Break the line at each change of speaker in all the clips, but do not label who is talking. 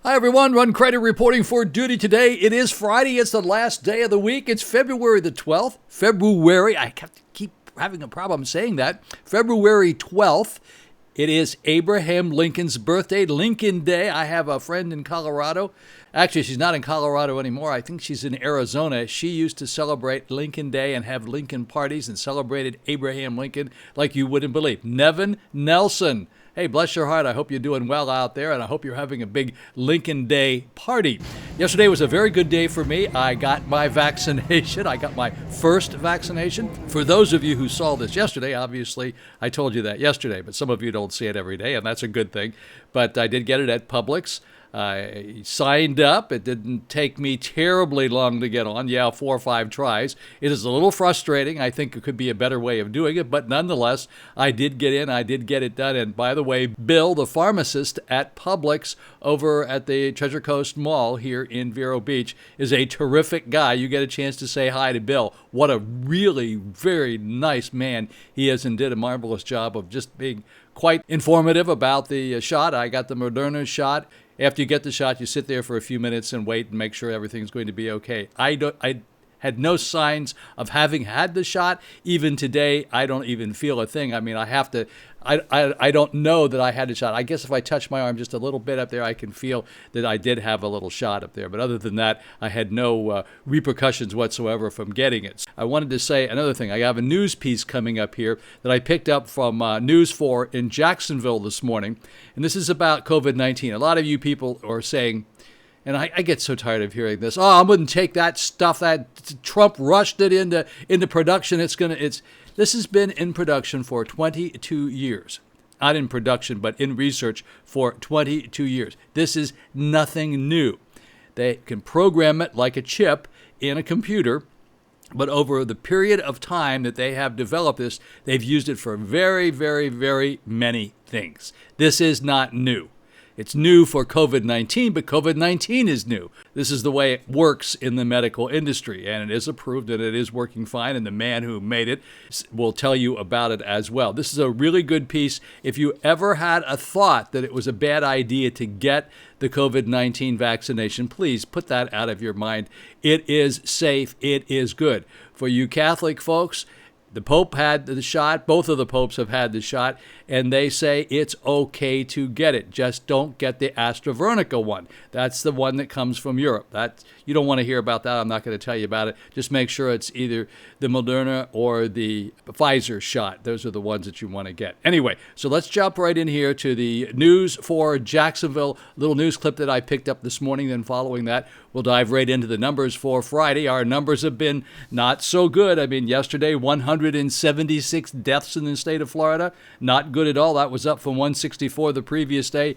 Hi everyone, Crider reporting for duty today. It is Friday, it's the last day of the week. It's February the 12th. I keep having a problem saying that. February 12th. It is Abraham Lincoln's birthday, Lincoln Day. I have a friend in Colorado. Actually, she's not in Colorado anymore. I think she's in Arizona. She used to celebrate Lincoln Day and have Lincoln parties and celebrated Abraham Lincoln like you wouldn't believe. Nevin Nelson. Hey, bless your heart. I hope you're doing well out there, and I hope you're having a big Lincoln Day party. Yesterday was a very good day for me. I got my vaccination. I got my first vaccination. For those of you who saw this yesterday, obviously, I told you that yesterday, but some of you don't see it every day, and that's a good thing. But I did get it at Publix. I signed up. It didn't take me terribly long to get on. 4 or 5 tries. It is a little frustrating. I think it could be a better way of doing it, but nonetheless, I did get in. I did get it done. And by the way, Bill, the pharmacist at Publix over at the Treasure Coast Mall here in Vero Beach, is a terrific guy. You get a chance to say hi to Bill. What a really very nice man he is, and did a marvelous job of just being quite informative about the shot. I got the Moderna shot. After you get the shot, you sit there for a few minutes and wait and make sure everything's going to be okay. I had no signs of having had the shot. Even today, I don't even feel a thing. I mean, I don't know that I had a shot. I guess if I touch my arm just a little bit up there, I can feel that I did have a little shot up there. But other than that, I had no repercussions whatsoever from getting it. I wanted to say another thing. I have a news piece coming up here that I picked up from News 4 in Jacksonville this morning. And this is about COVID-19. A lot of you people are saying, and I get so tired of hearing this. I wouldn't take that stuff. That Trump rushed it into production. This has been in production for 22 years. Not in production, but in research for 22 years. This is nothing new. They can program it like a chip in a computer, but over the period of time that they have developed this, they've used it for very, very, very many things. This is not new. It's new for COVID-19, but COVID-19 is new. This is the way it works in the medical industry, and it is approved and it is working fine, and the man who made it will tell you about it as well. This is a really good piece. If you ever had a thought that it was a bad idea to get the COVID-19 vaccination, please put that out of your mind. It is safe. It is good. For you Catholic folks, the Pope had the shot. Both of the popes have had the shot, and they say it's okay to get it. Just don't get the AstraZeneca one. That's the one that comes from Europe. You don't want to hear about that. I'm not going to tell you about it. Just make sure it's either the Moderna or the Pfizer shot. Those are the ones that you want to get. Anyway, so let's jump right in here to the News for Jacksonville little news clip that I picked up this morning. Then following that, we'll dive right into the numbers for Friday. Our numbers have been not so good. I mean, yesterday, 176 deaths in the state of Florida. Not good at all. That was up from 164 the previous day.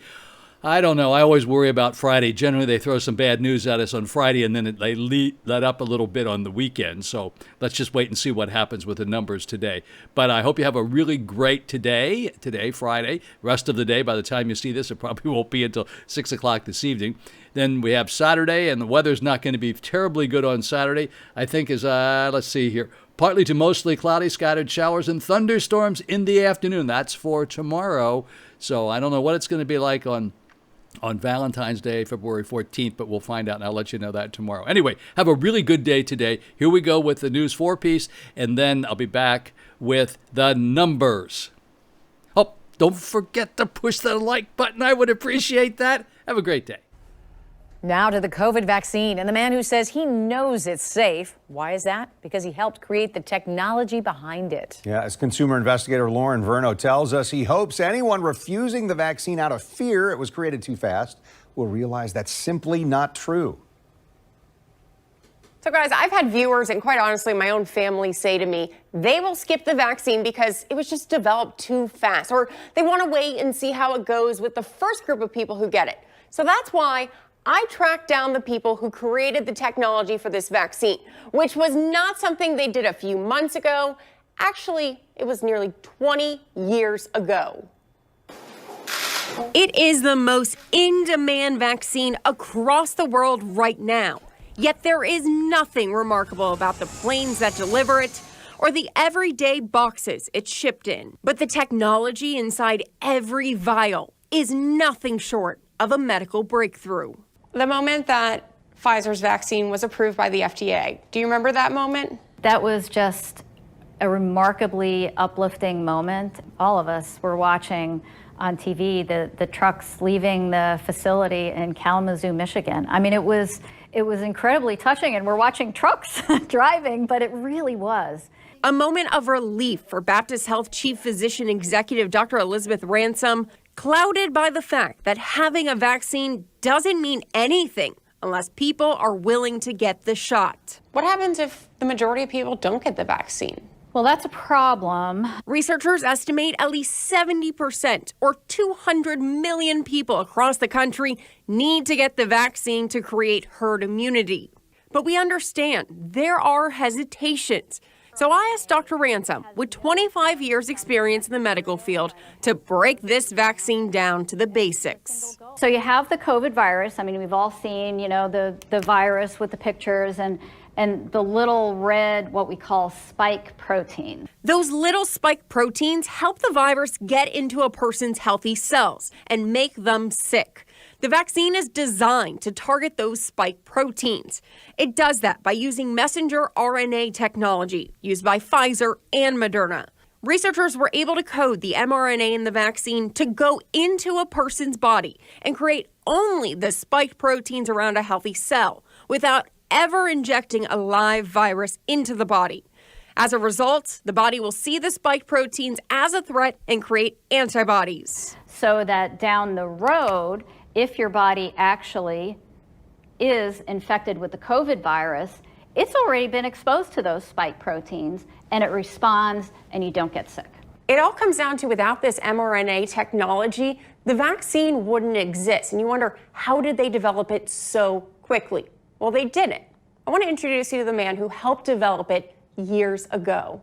I don't know. I always worry about Friday. Generally, they throw some bad news at us on Friday, and then they let up a little bit on the weekend. So let's just wait and see what happens with the numbers today. But I hope you have a really great today, Friday. Rest of the day, by the time you see this, it probably won't be until 6 o'clock this evening. Then we have Saturday, and the weather's not going to be terribly good on Saturday. I think let's see here. Partly to mostly cloudy, scattered showers and thunderstorms in the afternoon. That's for tomorrow. So I don't know what it's going to be like on Valentine's Day, February 14th, but we'll find out, and I'll let you know that tomorrow. Anyway, have a really good day today. Here we go with the News 4 piece, and then I'll be back with the numbers. Oh, don't forget to push the like button. I would appreciate that. Have a great day.
Now to the COVID vaccine and the man who says he knows it's safe. Why is that? Because he helped create the technology behind it.
Yeah, as consumer investigator Lauren Verno tells us, he hopes anyone refusing the vaccine out of fear it was created too fast will realize that's simply not true.
So guys, I've had viewers and quite honestly my own family say to me they will skip the vaccine because it was just developed too fast, or they want to wait and see how it goes with the first group of people who get it. So that's why I tracked down the people who created the technology for this vaccine, which was not something they did a few months ago. Actually, it was nearly 20 years ago. It is the most in-demand vaccine across the world right now. Yet there is nothing remarkable about the planes that deliver it or the everyday boxes it's shipped in. But the technology inside every vial is nothing short
of a medical breakthrough.
The moment that Pfizer's vaccine was approved by the FDA, do you remember that moment?
That was just a remarkably uplifting moment. All of us were watching on TV the trucks leaving the facility in Kalamazoo, Michigan. I mean, it was incredibly touching, and we're watching trucks driving, but it really was.
A moment of relief for Baptist Health Chief Physician Executive Dr. Elizabeth Ransom, clouded by the fact that having a vaccine doesn't mean anything unless people are willing to get the shot.
What happens if the majority of people don't get the vaccine?
Well, that's a problem.
Researchers estimate at least 70%, or 200 million people across the country, need to get the vaccine to create herd immunity. But we understand there are hesitations. So I asked Dr. Ransom, with 25 years experience in the medical field, to break this vaccine down to the basics.
So you have the COVID virus. I mean, we've all seen, the virus with the pictures and the little red, what we call spike protein.
Those little spike proteins help the virus get into a person's healthy cells and make them sick. The vaccine is designed to target those spike proteins. It does that by using messenger RNA technology used by Pfizer and Moderna. Researchers were able to code the mRNA in the vaccine to go into a person's body and create only the spike proteins around a healthy cell without ever injecting a live virus into the body. As a result, the body will see the spike proteins as a threat and create antibodies.
So that down the road, if your body actually is infected with the COVID virus, it's already been exposed to those spike proteins and it responds and you don't get sick.
It all comes down to, without this mRNA technology, the vaccine wouldn't exist. And you wonder, how did they develop it so quickly? Well, they didn't. I want to introduce you to the man who helped develop it years ago.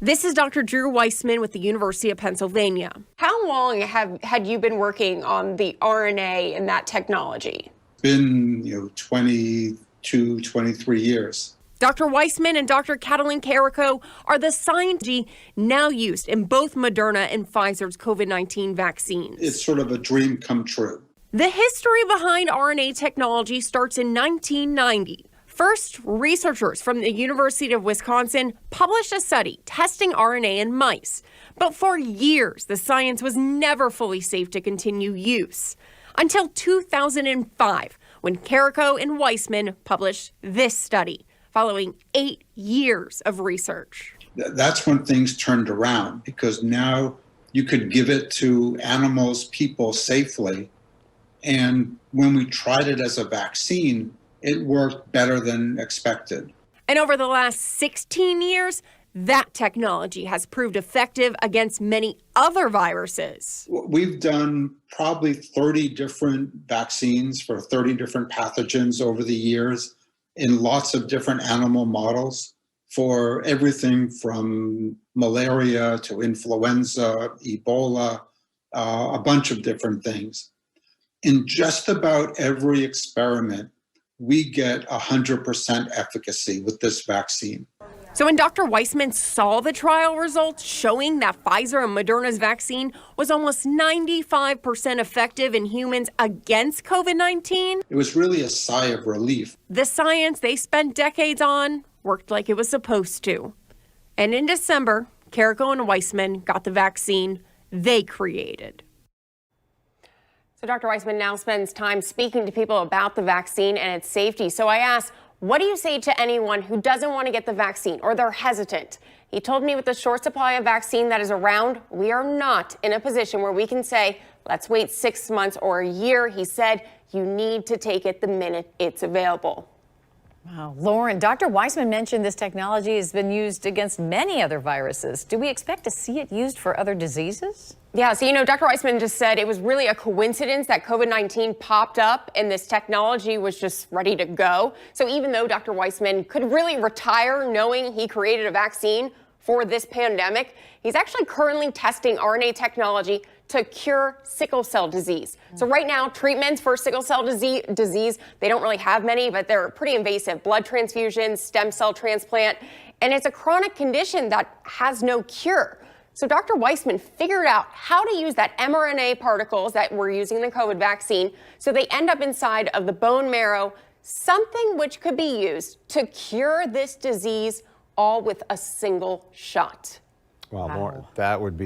This is Dr. Drew Weissman with the University of Pennsylvania.
How long had you been working on the RNA and that technology?
Been, 22, 23 years.
Dr. Weissman and Dr. Katalin Carrico are the scientists now used in both Moderna and Pfizer's COVID-19 vaccines.
It's sort of a dream come true.
The history behind RNA technology starts in 1990. First, researchers from the University of Wisconsin published a study testing RNA in mice. But for years, the science was never fully safe to continue use. Until 2005, when Carrico and Weissman published this study, following 8 years of research.
That's when things turned around, because now you could give it to animals, people safely. And when we tried it as a vaccine, it worked better than expected.
And over the last 16 years, that technology has proved effective against many other viruses.
We've done probably 30 different vaccines for 30 different pathogens over the years in lots of different animal models for everything from malaria to influenza, Ebola, a bunch of different things. In just about every experiment, we get 100% efficacy with this vaccine.
So when Dr. Weissman saw the trial results showing that Pfizer and Moderna's vaccine was almost 95% effective in humans against COVID-19,
it was really a sigh of relief.
The science they spent decades on worked like it was supposed to. And in December, Carrico and Weissman got the vaccine they created.
So Dr. Weissman now spends time speaking to people about the vaccine and its safety. So I asked, what do you say to anyone who doesn't want to get the vaccine or they're hesitant? He told me with the short supply of vaccine that is around, we are not in a position where we can say, let's wait 6 months or a year. He said, you need to take it the minute it's available.
Wow. Lauren, Dr. Weissman mentioned this technology has been used against many other viruses. Do we expect to see it used for other diseases?
Yeah, so Dr. Weissman just said it was really a coincidence that COVID-19 popped up and this technology was just ready to go. So even though Dr. Weissman could really retire knowing he created a vaccine for this pandemic, he's actually currently testing RNA technology to cure sickle cell disease. So right now, treatments for sickle cell disease, they don't really have many, but they're pretty invasive. Blood transfusions, stem cell transplant, and it's a chronic condition that has no cure. So Dr. Weissman figured out how to use that mRNA particles that we're using in the COVID vaccine so they end up inside of the bone marrow, something which could be used to cure this disease all with a single shot.
Well, that would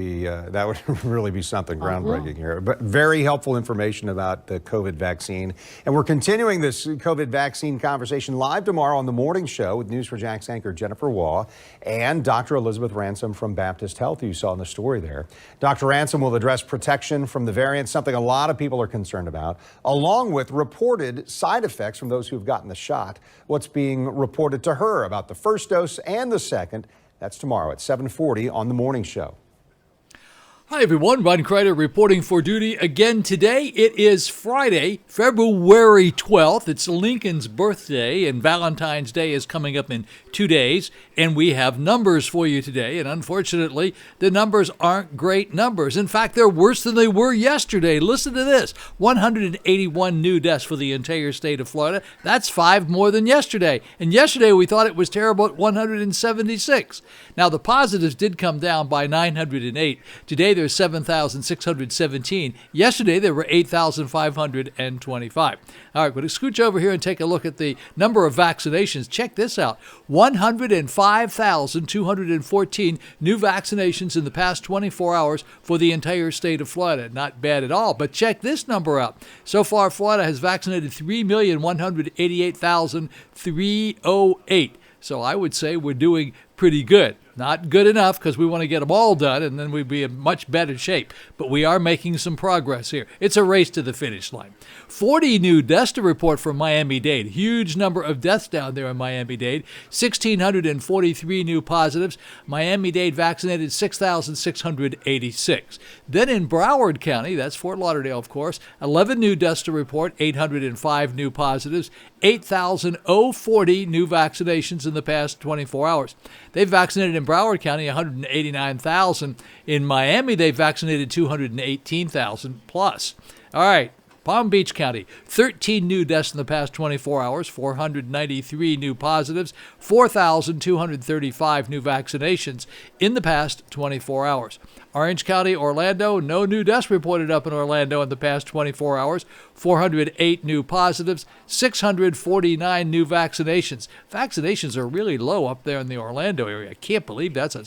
really be something groundbreaking here. But very helpful information about the COVID vaccine. And we're continuing this COVID vaccine conversation live tomorrow on the morning show with News4JAX anchor Jennifer Waugh and Dr. Elizabeth Ransom from Baptist Health, who you saw in the story there. Dr. Ransom will address protection from the variant, something a lot of people are concerned about, along with reported side effects from those who've gotten the shot. What's being reported to her about the first dose and the second. That's tomorrow at 7:40 on the morning show.
Hi, everyone. Ron Crider reporting for duty again today. It is Friday, February 12th. It's Lincoln's birthday, and Valentine's Day is coming up in 2 days. And we have numbers for you today. And unfortunately, the numbers aren't great numbers. In fact, they're worse than they were yesterday. Listen to this. 181 new deaths for the entire state of Florida. That's 5 more than yesterday. And yesterday, we thought it was terrible at 176. Now, the positives did come down by 908. Today, there's 7,617. Yesterday, there were 8,525. All right, we're going to scooch over here and take a look at the number of vaccinations. Check this out. 105,214 new vaccinations in the past 24 hours for the entire state of Florida. Not bad at all, but check this number out. So far, Florida has vaccinated 3,188,308. So I would say we're doing pretty good. Not good enough because we want to get them all done and then we'd be in much better shape. But we are making some progress here. It's a race to the finish line. 40 new deaths to report from Miami-Dade. Huge number of deaths down there in Miami-Dade. 1,643 new positives. Miami-Dade vaccinated 6,686. Then in Broward County, that's Fort Lauderdale, of course, 11 new deaths to report, 805 new positives, 8,040 new vaccinations in the past 24 hours. They've vaccinated in Broward County 189,000. In Miami, they've vaccinated 218,000 plus. All right. Palm Beach County, 13 new deaths in the past 24 hours, 493 new positives, 4,235 new vaccinations in the past 24 hours. Orange County, Orlando, no new deaths reported up in Orlando in the past 24 hours, 408 new positives, 649 new vaccinations. Vaccinations are really low up there in the Orlando area. I can't believe that's a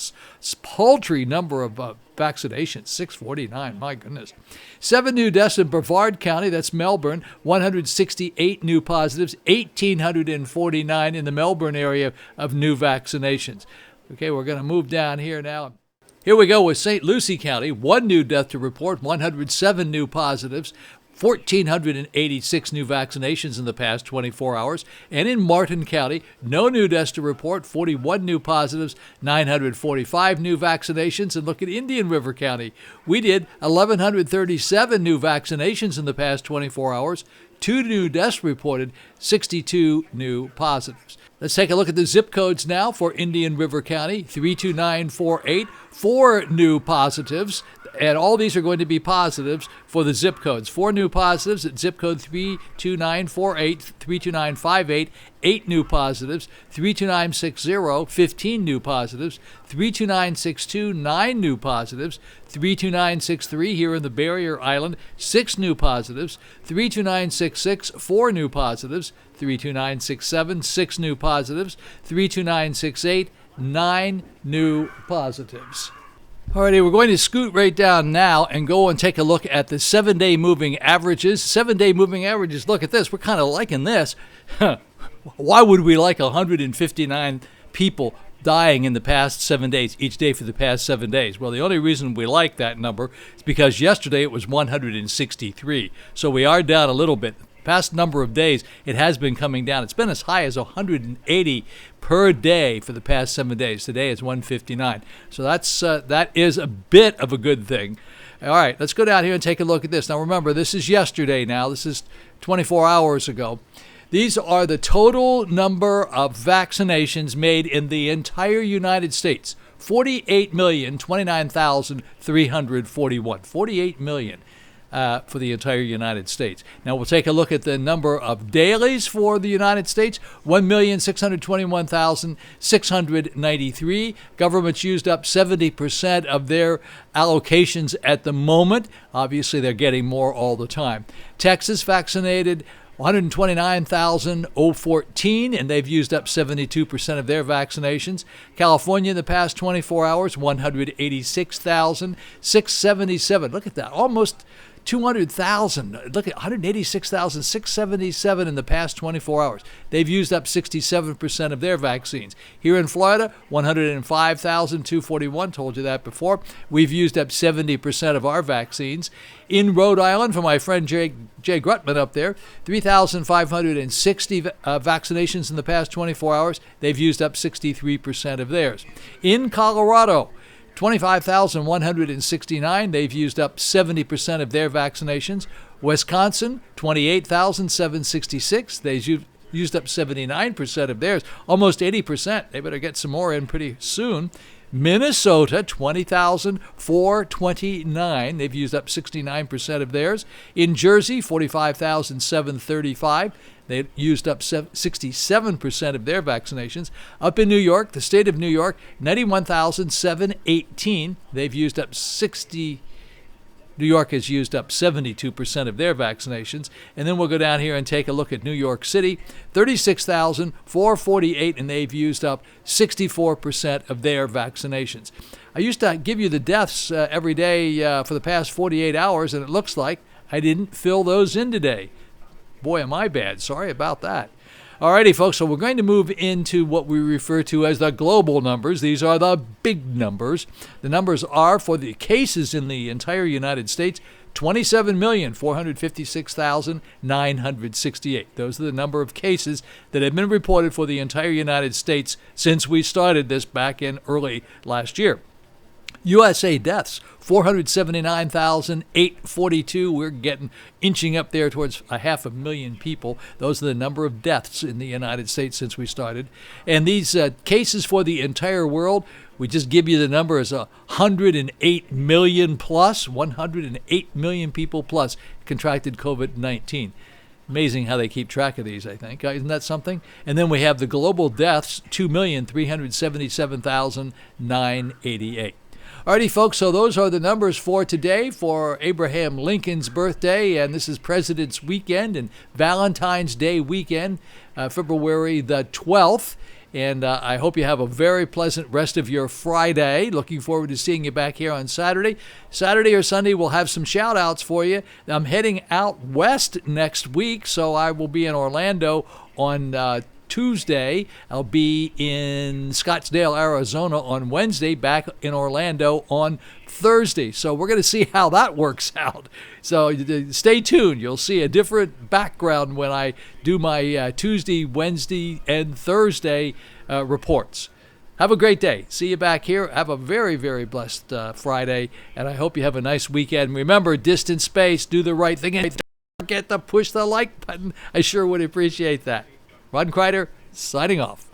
paltry number of vaccinations, 649, my goodness. 7 new deaths in Brevard County, that's Melbourne, 168 new positives, 1,849 in the Melbourne area of new vaccinations. Okay, we're going to move down here now. Here we go with St. Lucie County, 1 new death to report, 107 new positives, 1,486 new vaccinations in the past 24 hours. And in Martin County, no new deaths to report, 41 new positives, 945 new vaccinations. And look at Indian River County. We did 1,137 new vaccinations in the past 24 hours, 2 new deaths reported, 62 new positives. Let's take a look at the zip codes now for Indian River County, 32948, 4 new positives. And all these are going to be positives for the zip codes. 4 new positives at zip code 32948, 32958, 8 new positives, 32960, 15 new positives, 32962, 9 new positives, 32963 here in the Barrier Island, 6 new positives, 32966, 4 new positives, 32967, 6 new positives, 32968, 9 new positives. Alrighty, we're going to scoot right down now and go and take a look at the 7-day moving averages. 7-day moving averages, look at this. We're kind of liking this. Why would we like 159 people dying in the past 7 days, each day for the past 7 days? Well, the only reason we like that number is because yesterday it was 163. So we are down a little bit. Past number of days, it has been coming down. It's been as high as 180 per day for the past 7 days. Today it's 159. So that is a bit of a good thing. All right, let's go down here and take a look at this. Now remember, this is yesterday now. This is 24 hours ago. These are the total number of vaccinations made in the entire United States. 48,029,341. 48 million. for the entire United States. Now we'll take a look at the number of dailies for the United States. 1,621,693. Government's used up 70% of their allocations at the moment. Obviously, they're getting more all the time. Texas vaccinated 129,014, and they've used up 72% of their vaccinations. California in the past 24 hours, 186,677. Look at that, almost 200,000. Look at 186,677 in the past 24 hours. They've used up 67% of their vaccines. Here in Florida, 105,241. Told you that before. We've used up 70% of our vaccines. In Rhode Island, for my friend Jay Grutman up there, 3,560 vaccinations in the past 24 hours. They've used up 63% of theirs. In Colorado, 25,169. They've used up 70% of their vaccinations. Wisconsin, 28,766. They've used up 79% of theirs, almost 80%. They better get some more in pretty soon. Minnesota, 20,429. They've used up 69% of theirs. In Jersey, 45,735. They used up 67% of their vaccinations. Up in New York, the state of New York, 91,718. They've used up New York has used up 72% of their vaccinations. And then we'll go down here and take a look at New York City, 36,448, and they've used up 64% of their vaccinations. I used to give you the deaths every day for the past 48 hours, and it looks like I didn't fill those in today. Boy, am I bad. Sorry about that. Alrighty, folks, so we're going to move into what we refer to as the global numbers. These are the big numbers. The numbers are for the cases in the entire United States, 27,456,968. Those are the number of cases that have been reported for the entire United States since we started this back in early last year. USA deaths, 479,842. We're inching up there towards 500,000 people. Those are the number of deaths in the United States since we started. And these cases for the entire world, we just give you the number as 108 million plus. 108 million people plus contracted COVID-19. Amazing how they keep track of these, I think. Isn't that something? And then we have the global deaths, 2,377,988. Alrighty, folks, so those are the numbers for today for Abraham Lincoln's birthday, and this is President's Weekend and Valentine's Day weekend, February the 12th. And I hope you have a very pleasant rest of your Friday. Looking forward to seeing you back here on Saturday. Saturday or Sunday, we'll have some shout-outs for you. I'm heading out west next week, so I will be in Orlando on Tuesday. I'll be in Scottsdale, Arizona on Wednesday, back in Orlando on Thursday. So we're going to see how that works out. So stay tuned. You'll see a different background when I do my Tuesday, Wednesday, and Thursday reports. Have a great day. See you back here. Have a very, very blessed Friday, and I hope you have a nice weekend. Remember, distance, space, do the right thing, and don't forget to push the like button. I sure would appreciate that. Ron Crider, signing off.